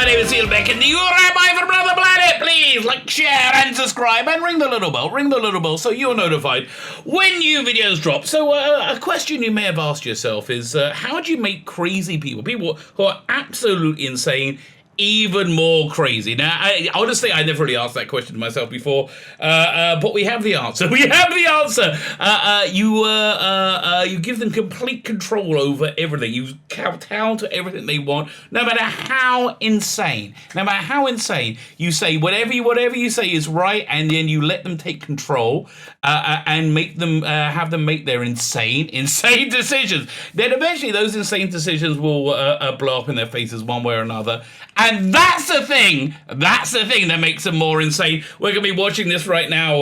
name is Steelbeck, and you're Rabbi from another planet. Please like, share, and subscribe, and ring the little bell, so you're notified when new videos drop. So a question you may have asked yourself is, how do you make crazy people who are absolutely insane, even more crazy? Now, honestly, I never really asked that question to myself before, but we have the answer. We have the answer. You give them complete control over everything. You kowtow to everything they want, no matter how insane. No matter how insane, you say whatever you say is right, and then you let them take control and make them have them make their insane decisions. Then eventually, those insane decisions will blow up in their faces one way or another. And that's the thing that makes them more insane. We're going to be watching this right now.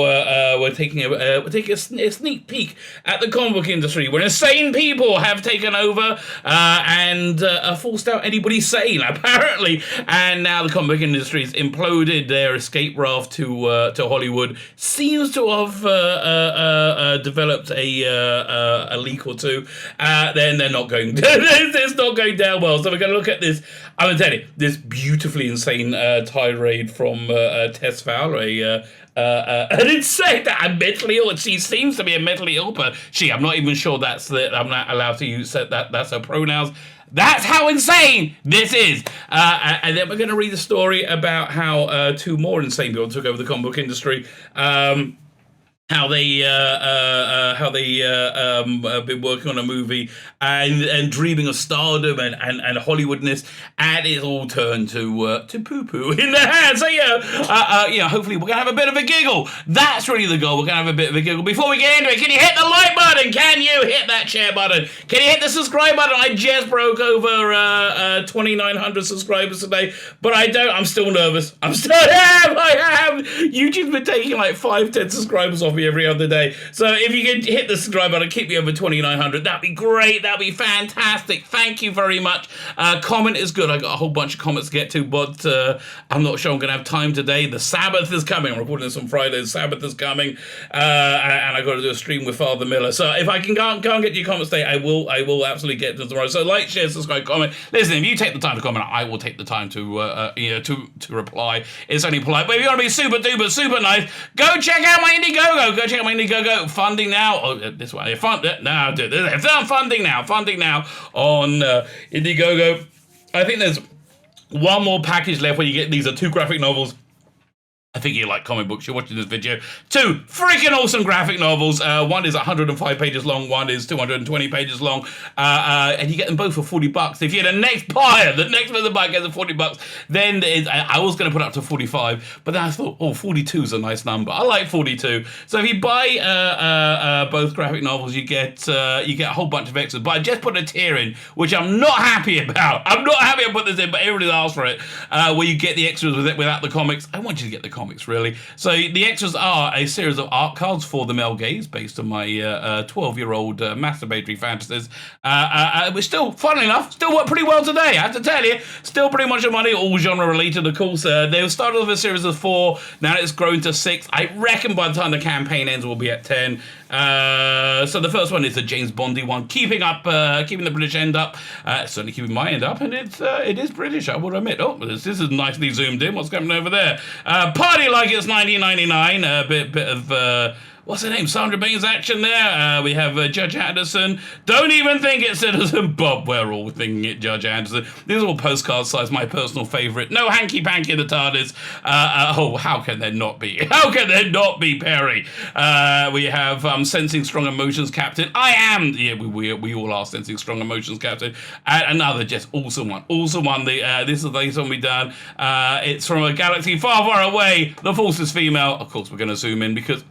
We're taking a sneak peek at the comic book industry, where insane people have taken over and forced out anybody sane, apparently. And now the comic book industry has imploded. Their escape raft to Hollywood seems to have developed a leak or two. Then they're not going. It's not going down well. So we're going to look at this. I'm going to tell you, this beautifully insane tirade from Tess Fowler, an insane, I'm mentally ill. She seems to be a mentally ill person. I'm not even sure I'm not allowed to use that's her pronouns. That's how insane this is. And then we're going to read the story about how two more insane people took over the comic book industry. How they been working on a movie and dreaming of stardom and Hollywoodness, and it's all turned to poo-poo in their hands. So hopefully we're gonna have a bit of a giggle. That's really the goal. We're gonna have a bit of a giggle. Before we get into it, can you hit the like button? Can you hit that share button? Can you hit the subscribe button? I just broke over 2,900 subscribers today, but I don't. I'm still nervous. I am. YouTube's been taking like 5-10 subscribers off me every other day. So if you could hit the subscribe button, keep me over 2,900, that'd be great. That'd be fantastic. Thank you very much. Comment is good. I got a whole bunch of comments to get to, but I'm not sure I'm going to have time today. The Sabbath is coming. I'm recording this on Friday. The Sabbath is coming, and I got to do a stream with Father Miller. So if I can go and get your comments today, I will absolutely get to them tomorrow. So like, share, subscribe, comment. Listen, if you take the time to comment, I will take the time to reply. It's only polite. But if you want to be super duper super nice, go check out my Indiegogo. Go check out my Indiegogo. Funding now. Oh, this one. Funding now on Indiegogo. I think there's one more package left where you get, these are 2 graphic novels. I think you like comic books, you're watching this video. 2 freaking awesome graphic novels. One is 105 pages long, one is 220 pages long. And you get them both for $40. If you're the next buyer, the next person buyer gets the $40, then I was going to put it up to 45, but then I thought, 42 is a nice number. I like 42. So if you buy both graphic novels, you get a whole bunch of extras. But I just put a tier in, which I'm not happy about. I'm not happy I put this in, but everybody's asked for it, where you get the extras without the comics. I want you to get the comics, really. So the extras are a series of art cards for the male gaze, based on my 12-year-old masturbatory fantasies, which still, funnily enough, still work pretty well today, I have to tell you. Still pretty much money, all genre related, of course. They started with a series of 4, now it's grown to 6. I reckon by the time the campaign ends, we'll be at 10. So the first one is the James Bondy one, keeping the British end up, certainly keeping my end up, and it is British, I would admit. Oh, this is nicely zoomed in. What's going over there? Party like it's 1999. A bit of what's her name? Sandra Baines action there. We have Judge Anderson. Don't even think it's Citizen Bob. We're all thinking it, Judge Anderson. These are all postcard size, my personal favourite. No hanky-panky in the TARDIS. How can there not be? How can there not be, Perry? We have Sensing Strong Emotions Captain. I am. Yeah, we all are Sensing Strong Emotions Captain. And another just awesome one. Awesome one. This is the latest one we've done. It's from a galaxy far, far away. The Force is female. Of course, we're going to zoom in because,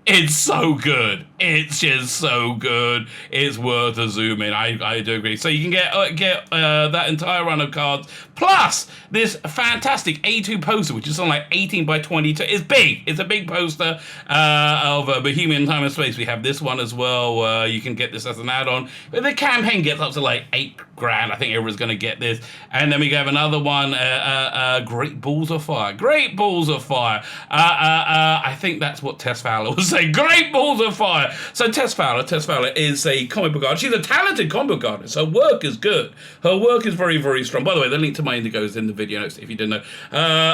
it's so good. It's just so good. It's worth a zoom in. I do agree. So you can get that entire run of cards, plus this fantastic A2 poster, which is on like 18 by 22. It's big. It's a big poster of Bohemian Time and Space. We have this one as well. You can get this as an add-on. But the campaign gets up to like $8,000. I think everyone's going to get this. And then we have another one, Great Balls of Fire. Great Balls of Fire. I think that's what Tess Fowler was say. Great balls of fire. So Tess Fowler is a comic book artist. She's a talented comic book artist. Her work is good. Her work is very, very strong. By the way, the link to my Indigo is in the video notes if you didn't know.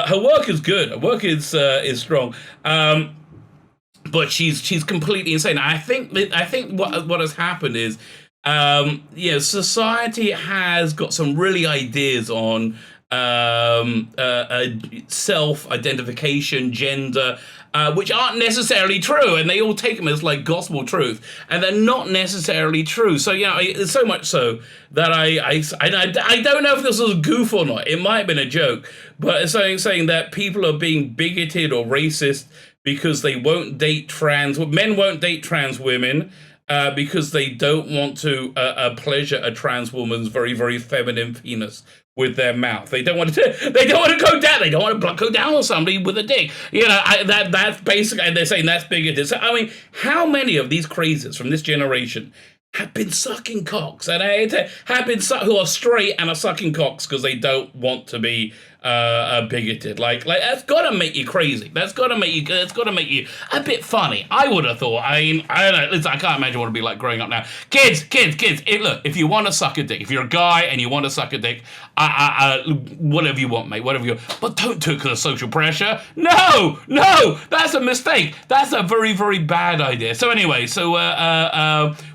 Her work is good. Her work is strong. But she's completely insane. I think what has happened is, society has got some really ideas on self-identification, gender, which aren't necessarily true, and they all take them as like gospel truth, and they're not necessarily true. So it's so much so that I don't know if this was a goof or not. It might have been a joke, but it's saying that people are being bigoted or racist because they won't date men won't date trans women. Because they don't want to pleasure a trans woman's very, very feminine penis with their mouth. They don't want to. They don't want to go down. They don't want to go down on somebody with a dick. That's basically. And they're saying that's bigoted. So I mean, how many of these crazies from this generation have been sucking cocks and have been who are straight and are sucking cocks because they don't want to be bigoted? Like that's gotta make you crazy. That's gotta make you a bit funny. I would have thought. I mean, I don't know. Listen, I can't imagine what it'd be like growing up now. Kids. Look, if you want to suck a dick, if you're a guy and you want to suck a dick, whatever you want, mate. Whatever you want. But don't do it because of social pressure. No, that's a mistake. That's a very, very bad idea. So anyway,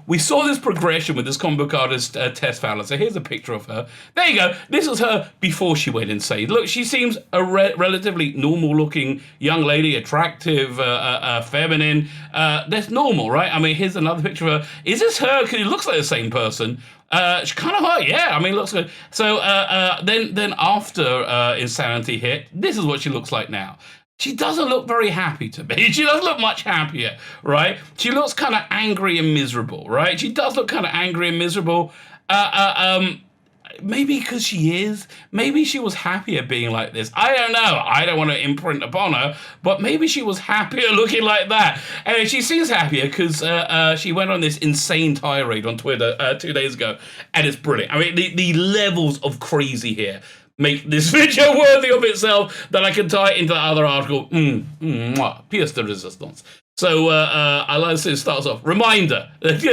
we saw this progression with this comic book artist, Tess Fowler. So here's a picture of her. There you go. This was her before she went insane. Look, she seems a relatively normal-looking young lady, attractive, feminine. That's normal, right? I mean, here's another picture of her. Is this her? Because it looks like the same person. She's kind of hot, yeah. I mean, looks good. So then after Insanity hit, this is what she looks like now. She doesn't look very happy to me. She doesn't look much happier, right? She looks kind of angry and miserable, right? She does look kind of angry and miserable. Maybe because she is. Maybe she was happier being like this. I don't know. I don't want to imprint upon her, but maybe she was happier looking like that. And she seems happier because she went on this insane tirade on Twitter 2 days ago, and it's brilliant. I mean, the levels of crazy here make this video worthy of itself that I can tie it into the other article. Pièce de résistance. So I like to starts off. Reminder, I've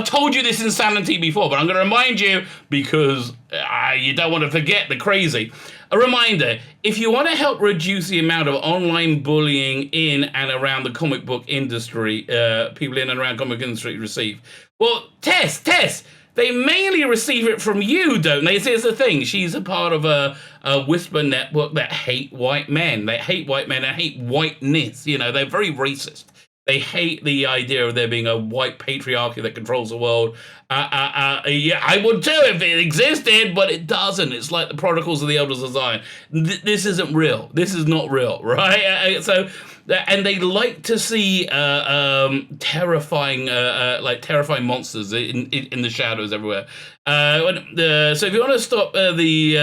told you this insanity before, but I'm gonna remind you because you don't want to forget the crazy. A reminder, if you want to help reduce the amount of online bullying in and around the comic book industry, people in and around comic book industry receive. Well, Tess, they mainly receive it from you, don't they? Here's the thing. She's a part of a whisper network that hate white men. They hate white men and hate whiteness. They're very racist. They hate the idea of there being a white patriarchy that controls the world. Yeah, I would too if it existed, but it doesn't. It's like the Prodigals of the Elders of Zion. This isn't real. This is not real, right? And they like to see terrifying monsters in the shadows everywhere. So if you want to stop the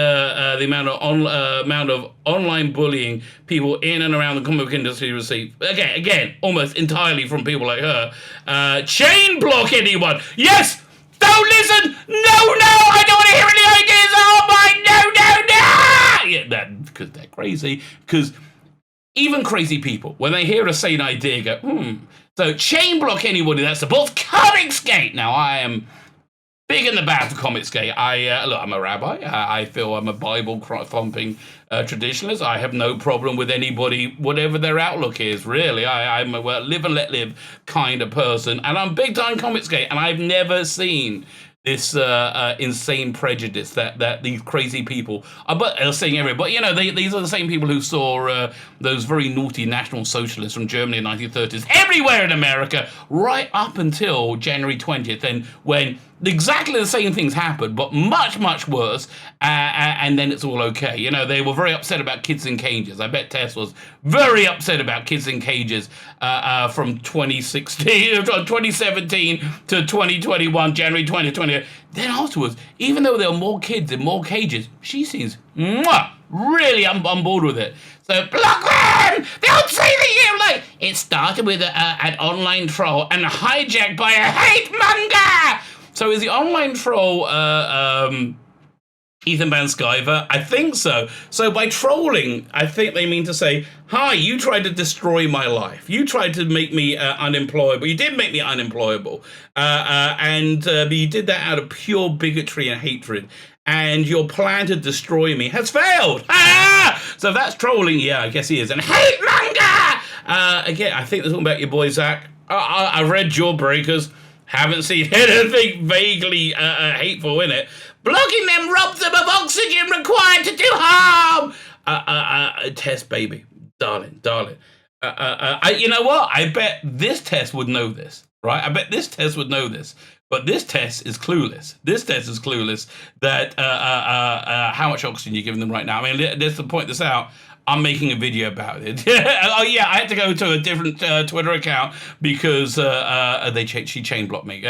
amount of online bullying people in and around the comic book industry receive, again, almost entirely from people like her, chain block anyone. Yes. Don't listen! No! I don't want to hear any ideas! Oh my, no! Yeah, because they're crazy. Because even crazy people, when they hear a sane idea, go, So chain block anybody that supports Comicsgate. Now, I am big in the bad for Comicsgate. I'm a rabbi. I feel I'm a Bible-thumping traditionalist. I have no problem with anybody, whatever their outlook is, really. I'm a live and let live kind of person. And I'm big-time Comicsgate, and I've never seen this insane prejudice that these crazy people are saying everywhere. But, these are the same people who saw those very naughty National Socialists from Germany in the 1930s everywhere in America, right up until January 20th, and when exactly the same things happened, but much, much worse, and then it's all okay. They were very upset about kids in cages. I bet Tess was very upset about kids in cages from 2017 to 2021, January 2020. Then afterwards, even though there are more kids in more cages, she seems really on board with it. So block them! They'll say that it started with an online troll and hijacked by a hate monger. So is the online troll Ethan Van Sciver? I think so. So by trolling, I think they mean to say, hi, you tried to destroy my life. You tried to make me unemployable. You did make me unemployable. But you did that out of pure bigotry and hatred. And your plan to destroy me has failed. Ah! So if that's trolling, yeah, I guess he is. And hate manga! Again, I think they're talking about your boy, Zach. I've read Jawbreakers. Haven't seen anything vaguely hateful in it. Blocking them robs them of oxygen required to do harm. Tess, baby, darling. You know what? I bet this Tess would know this, right? I bet this Tess would know this. But this Tess is clueless. This Tess is clueless that how much oxygen you're giving them right now. I mean, just to point this out, I'm making a video about it. Oh yeah, I had to go to a different Twitter account because she chain blocked me.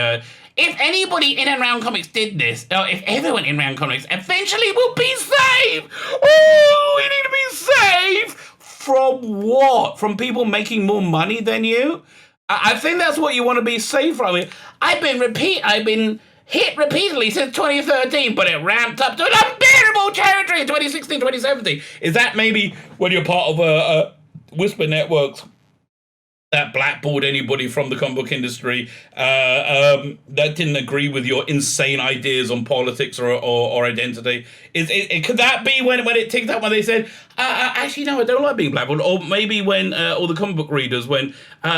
If anybody in and around comics did this, or if everyone in and around comics eventually will be saved. Oh, we need to be saved from what? From people making more money than you? I think that's what you want to be saved from. I've been hit repeatedly since 2013, but it ramped up to an unbearable territory in 2016, 2017. Is that maybe when you're part of Whisper Networks that blackballed anybody from the comic book industry that didn't agree with your insane ideas on politics or identity? Could that be when it ticked up when they said, actually, no, I don't like being blackballed? Or maybe when all the comic book readers, when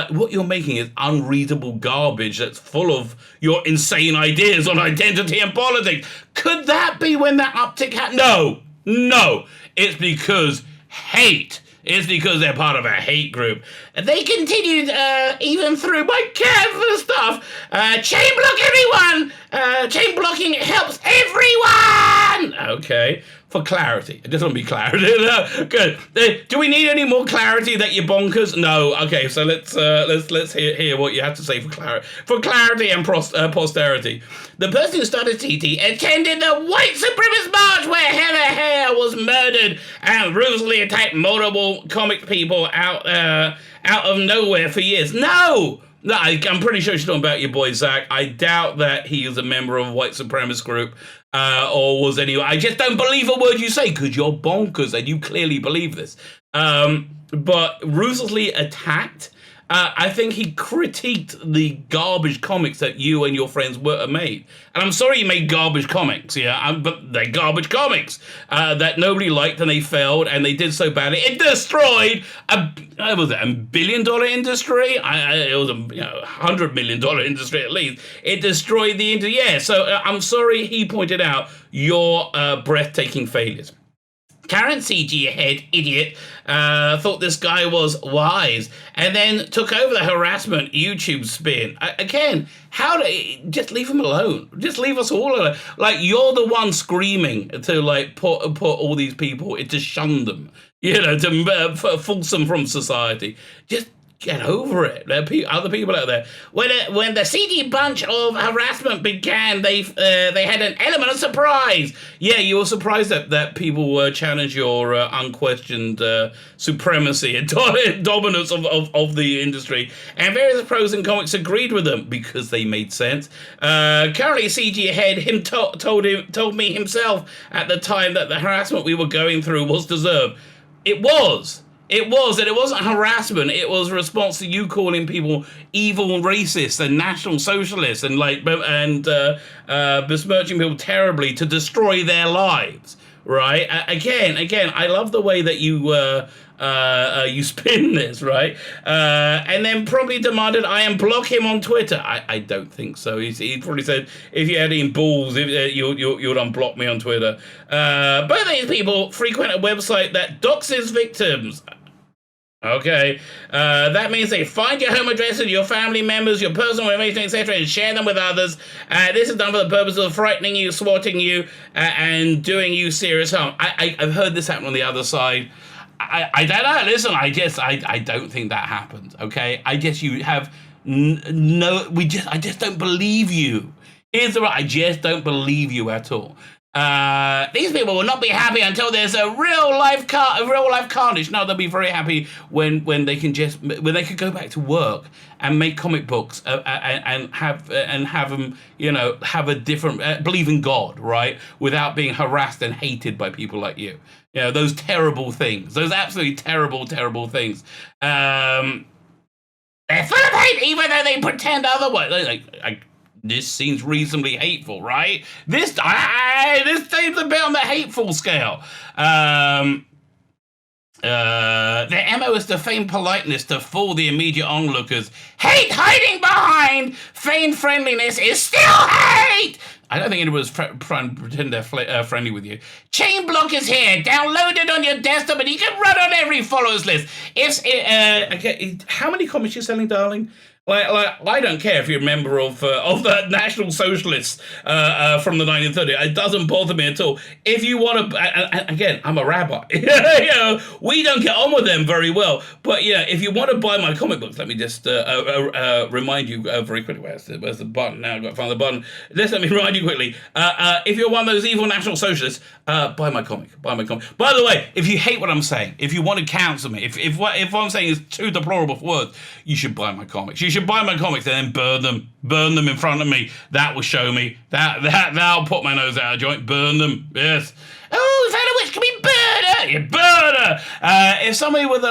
what you're making is unreadable garbage that's full of your insane ideas on identity and politics. Could that be when that uptick happened? No. It's because hate. It's because they're part of a hate group. They continued even through my cancer stuff. Chain block everyone! Chain blocking helps everyone! Okay, for clarity. I just want to be clarity. Good. Do we need any more clarity that you're bonkers? No. Okay, so let's hear what you have to say for clarity and posterity. The person who started TT attended the white supremacist march where Heather Hare was murdered and ruthlessly attacked multiple comic people out of nowhere for years. No, I'm pretty sure she's talking about your boy Zach. I doubt that he is a member of a white supremacist group or was anyway. I just don't believe a word you say because you're bonkers and you clearly believe this. But ruthlessly attacked. I think he critiqued the garbage comics that you and your friends made. And I'm sorry you made garbage comics, but they're garbage comics that nobody liked and they failed and they did so badly. It destroyed a $1 billion industry? It was a $100 million industry at least. It destroyed the industry. Yeah, so I'm sorry he pointed out your breathtaking failures. Karen CG head idiot thought this guy was wise and then took over the harassment YouTube spin. Again, just leave him alone. Just leave us all alone. Like, you're the one screaming to put all these people, to shun them, to force them from society. Just get over it. There are other people out there. When the CD bunch of harassment began, they had an element of surprise. Yeah, you were surprised that people challenge your unquestioned supremacy and dominance of the industry. And various pros and comics agreed with them because they made sense. Currently, CG head told me himself at the time that the harassment we were going through was deserved. It was, and it wasn't harassment. It was a response to you calling people evil and racist and national socialists and besmirching people terribly to destroy their lives. Right? Again, I love the way that you spin this, right? And then promptly demanded I unblock him on Twitter. I don't think so. He probably said, if you had any balls, you'd unblock me on Twitter. Both of these people frequent a website that doxes victims. Okay, that means they find your home address and your family members, your personal information, etc., and share them with others. This is done for the purpose of frightening you, swatting you, and doing you serious harm. I've heard this happen on the other side. I don't know. Listen, I don't think that happened. Okay, I guess you have I just don't believe you. I just don't believe you at all. These people will not be happy until there's a real life carnage. No, they'll be very happy when they can go back to work and make comic books and have them, have a different believe in God, right, without being harassed and hated by people like you. Those terrible things, those absolutely terrible things. They're full of hate, even though they pretend otherwise. This seems reasonably hateful, right? This seems a bit on the hateful scale. Their MO is to feign politeness to fool the immediate onlookers. Hate hiding behind feigned friendliness is still hate! I don't think anyone's trying to pretend they're friendly with you. Chain Block is here, downloaded on your desktop, and you can run on every followers list. How many comics you selling, darling? I don't care if you're a member of the National Socialists from the 1930s. It doesn't bother me at all. If you want to, again, I'm a rabbi. We don't get on with them very well. But if you want to buy my comic books, let me just remind you very quickly. Where's the button? Now I've got to find the button. Let me remind you quickly. If you're one of those evil National Socialists, buy my comic. By the way, if you hate what I'm saying, if you want to counsel me, if what I'm saying is too deplorable for words, you should buy my comics. You should buy my comics and then burn them in front of me. That will show me. That'll put my nose out of joint. Burn them. Yes. Oh, fellow witch can be burner. You burner. If someone with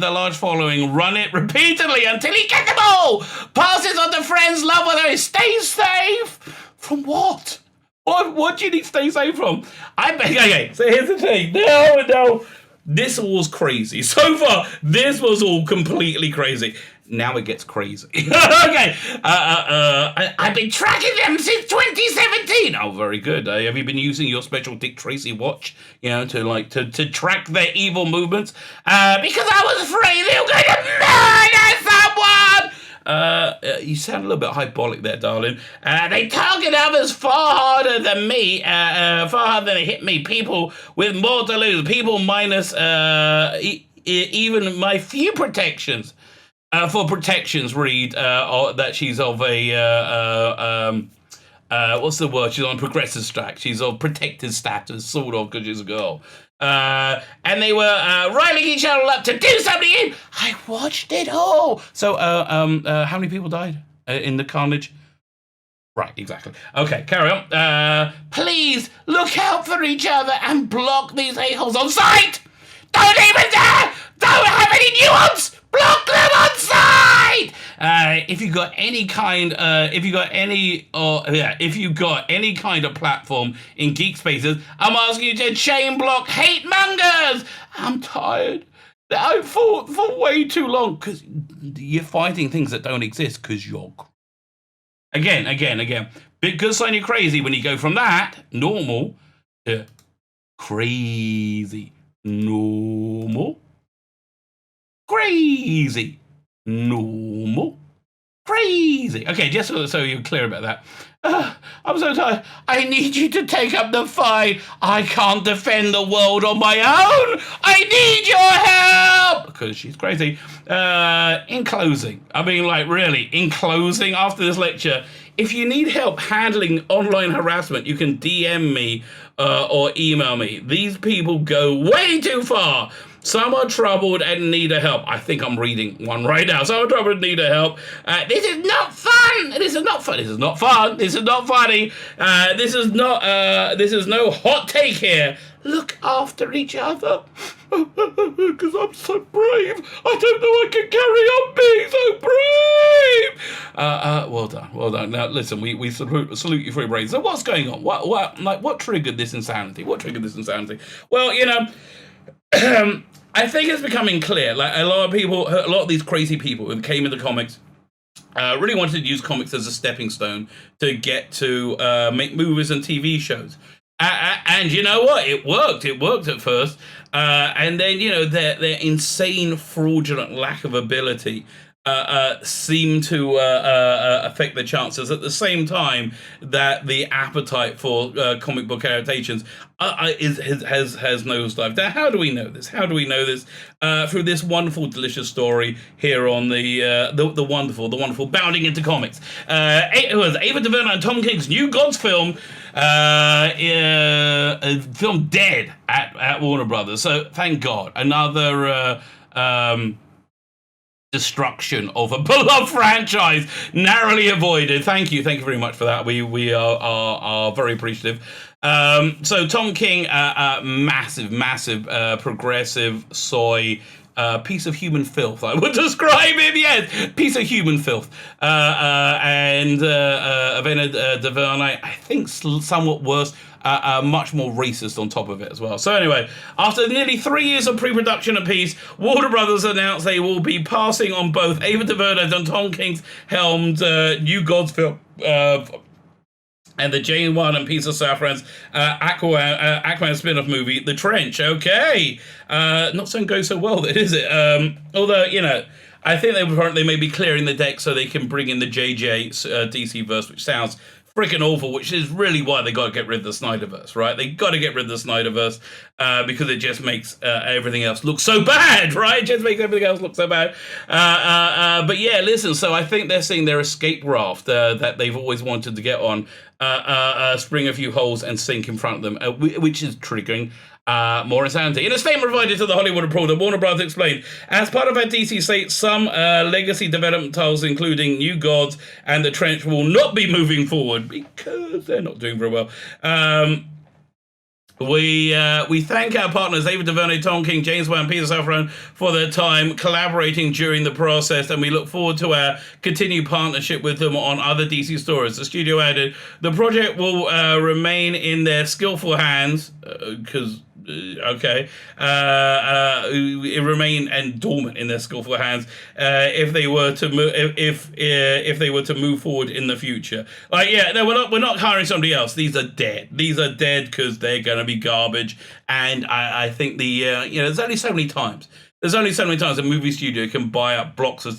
a large following, run it repeatedly until he gets them all. Passes on to friends, love with her. Stay safe. From what? What do you need to stay safe from? Okay, so here's the thing. No. This was crazy. So far, this was all completely crazy. Now it gets crazy. Okay. I've been tracking them since 2017. Oh, very good. Have you been using your special Dick Tracy watch, to track their evil movements? Because I was afraid they were going to murder someone. You sound a little bit hyperbolic there, darling. They target others far harder than me, far harder than they hit me. People with more to lose, people minus even my few protections. For protections, read that she's of a what's the word? She's on progressive stack. She's of protected status, sort of, because she's a girl. And they were riling each other up to do something in. I watched it all. So, how many people died in the carnage? Right, exactly. Okay, carry on. Please look out for each other and block these a-holes on sight. Don't even dare. Don't have any nuance. Block them on sight. If you got any kind of platform in Geek Spaces, I'm asking you to chain block hate mongers. I'm tired. I fought for way too long because you're fighting things that don't exist because you're again. Big good sign you're crazy when you go from that normal to crazy normal. Crazy. Normal. Crazy. Okay, just so you're clear about that. I'm so tired. I need you to take up the fight. I can't defend the world on my own. I need your help. Because she's crazy. In closing, after this lecture, if you need help handling online harassment, you can DM me or email me. These people go way too far. Some are troubled and need a help. I think I'm reading one right now. Some are troubled and need a help. This is not fun. This is not fun. This is not fun. This is not funny. This is no hot take here. Look after each other. Because I'm so brave. I don't know I can carry on being so brave. Well done. Now listen, we salute you for your bravery. So what's going on? What triggered this insanity? Well, I think it's becoming clear. Like a lot of these crazy people who came into comics really wanted to use comics as a stepping stone to get to make movies and TV shows. And you know what? It worked. It worked at first. And then, their insane, fraudulent lack of ability seem to affect the chances. At the same time, that the appetite for comic book adaptations has nosedived. Now, how do we know this? How do we know this? Through this wonderful, delicious story here on the wonderful Bounding into Comics. It was Ava DuVernay and Tom King's New Gods film. Film dead at Warner Brothers. So thank God, another destruction of a beloved franchise narrowly avoided. Thank you very much for that. We are very appreciative. So Tom King, massive progressive soy piece of human filth, I would describe him. Yes, piece of human filth. And Avena DuVernay, I think somewhat worse. Much more racist on top of it as well. So anyway, after nearly 3 years of pre-production apiece, Warner Brothers announced they will be passing on both Ava DuVernay and Tom King's helmed New Gods film and the Jane Wan and Peter Safran's Aquaman spin-off movie, The Trench. Okay, not so go so well, then, is it? Although, you know, I think they may be clearing the deck so they can bring in the JJ DC verse, which sounds freaking awful, which is really why they got to get rid of the Snyderverse, right? They got to get rid of the Snyderverse because it just makes everything else look so bad, right? It just makes everything else look so bad. But yeah, listen, so I think they're seeing their escape raft that they've always wanted to get on, spring a few holes and sink in front of them, which is triggering more insanity. In a statement provided to the Hollywood Reporter, Warner Bros. Explained, as part of our DC slate, some legacy development titles, including New Gods and The Trench, will not be moving forward because they're not doing very well. We thank our partners, Ava DuVernay, Tom King, James Wan, and Peter Safran, for their time collaborating during the process, and we look forward to our continued partnership with them on other DC stories. The studio added, the project will remain in their skillful hands, because it remain and dormant in their skillful hands if they were to move if they were to move forward in the future. Like, yeah, no, we're not hiring somebody else. These are dead because they're going to be garbage. And I think there's only so many times. There's only so many times a movie studio can buy up blocks of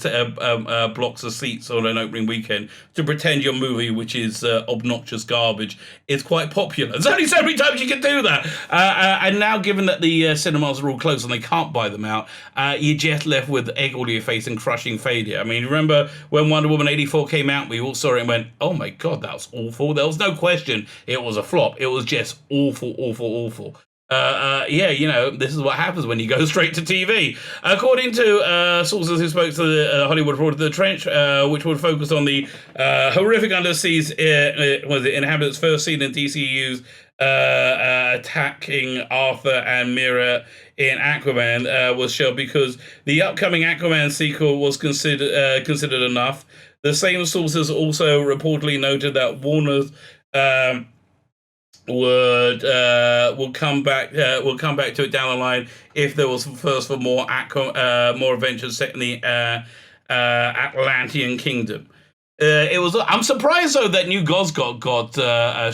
seats on an opening weekend to pretend your movie, which is obnoxious garbage, is quite popular. There's only so many times you can do that. And now, given that the cinemas are all closed and they can't buy them out, you're just left with egg all over your face and crushing failure. I mean, remember when Wonder Woman 84 came out, we all saw it and went, oh my God, that was awful. There was no question it was a flop. It was just awful. This is what happens when you go straight to TV. According to sources who spoke to the Hollywood Reporter, The Trench, which would focus on the horrific underseas inhabitants first seen in DCU's attacking Arthur and Mira in Aquaman, was shelved because the upcoming Aquaman sequel was considered enough. The same sources also reportedly noted that Warner's will come back to it down the line if there was first for more adventures set in the Atlantean Kingdom. I'm surprised though that New Gods got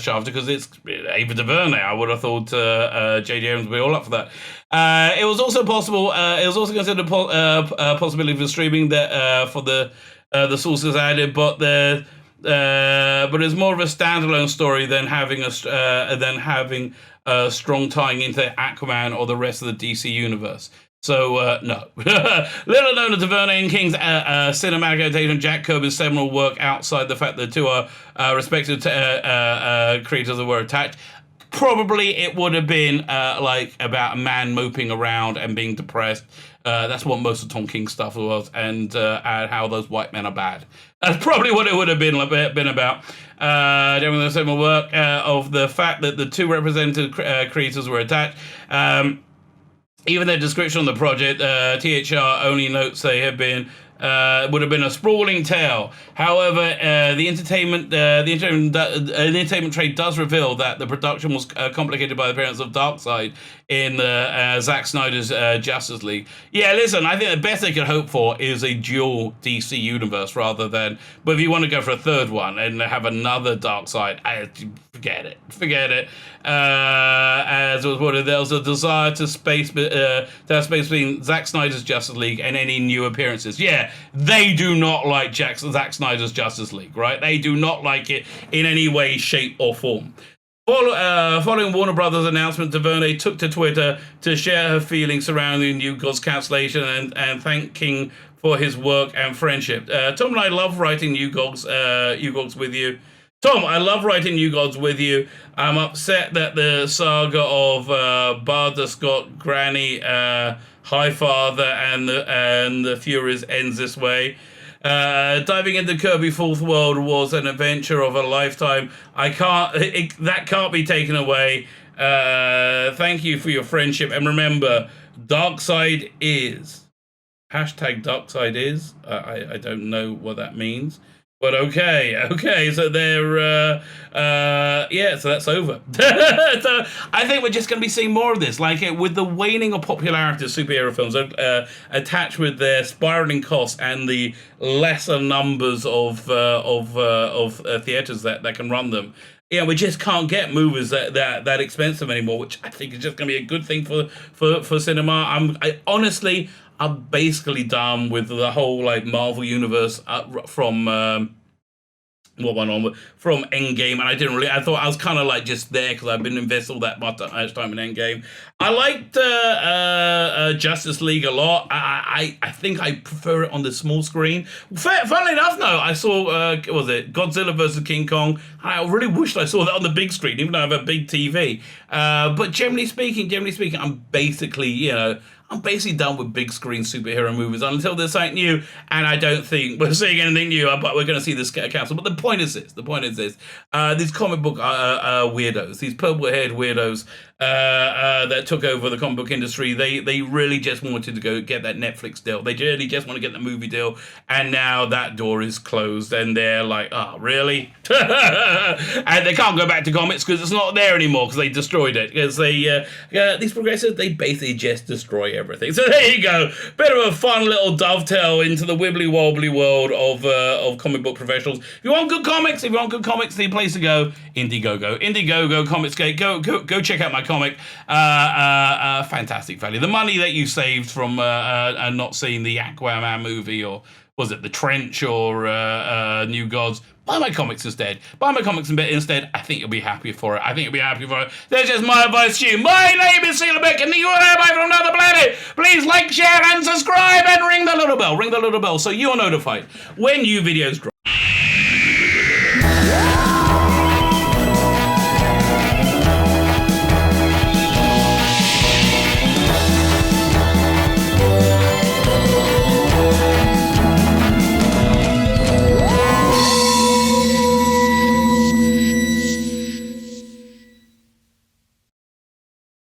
shafted because it's Ava DuVernay. I would have thought J.J. Abrams would be all up for that. It was also possible. It was also considered a possibility for streaming that for the sources added, but it's more of a standalone story than having a strong tying into Aquaman or the rest of the DC universe. So, no. Little known to DuVernay and King's cinematic adaptation, Jack Kirby's seminal work outside the fact that the two are respected creators that were attached. Probably it would have been about a man moping around and being depressed. That's what most of Tom King's stuff was, and how those white men are bad. That's probably what it would have been about. During the similar work of the fact that the two represented creators were attached. Even their description on the project, THR only notes they have been would have been a sprawling tale. However, the entertainment trade does reveal that the production was complicated by the appearance of Darkseid in Zack Snyder's Justice League. Yeah, listen, I think the best they could hope for is a dual DC universe rather than. But if you want to go for a third one and have another Darkseid, forget it. As was what there was a desire to have space between Zack Snyder's Justice League and any new appearances. Yeah, clear. They do not like Zack Snyder's Justice League, right? They do not like it in any way, shape, or form. Following Warner Brothers' announcement, DuVernay took to Twitter to share her feelings surrounding New Gods cancellation and thank King for his work and friendship. Tom and I love writing New Gods with you. Tom, I love writing New Gods with you. I'm upset that the saga of Barda Scott, Granny, Highfather, and the Furies ends this way. Diving into Kirby Fourth World was an adventure of a lifetime. That can't be taken away. Thank you for your friendship, and remember, Darkseid is. #Darkseid is. I don't know what that means. But okay, so they're, so that's over. So I think we're just going to be seeing more of this, like with the waning of popularity of superhero films, attached with their spiraling costs and the lesser numbers of theaters that can run them. Yeah, we just can't get movies that expensive anymore, which I think is just going to be a good thing for cinema. I'm basically done with the whole like Marvel universe from from Endgame, and I thought I was kind of like just there because I've been invested all that much time in Endgame. I liked Justice League a lot. I think I prefer it on the small screen. Funnily enough, no, I saw Godzilla vs. King Kong. I really wished I saw that on the big screen, even though I have a big TV. But generally speaking, I'm basically, I'm basically done with big screen superhero movies until there's something new, and I don't think we're seeing anything new, but we're going to see this cancel. But the point is this, these comic book weirdos, these purple-haired weirdos that took over the comic book industry, they really just wanted to go get that Netflix deal. They really just want to get the movie deal, and now that door is closed, and they're like, oh, really? And they can't go back to comics because it's not there anymore because they destroyed it. Because these progressives, they basically just destroy everything. So there you go. Bit of a fun little dovetail into the wibbly wobbly world of comic book professionals. If you want good comics, the place to go, Indiegogo, Comicsgate. Go check out my comic. Fantastic value. The money that you saved from not seeing the Aquaman movie, or was it The Trench, or New Gods? Buy my comics instead. I think you'll be happy for it. That's just my advice to you. My name is Sheila Beck, and you are hereby from another planet. Please like, share, and subscribe, and ring the little bell. So you're notified when new videos drop.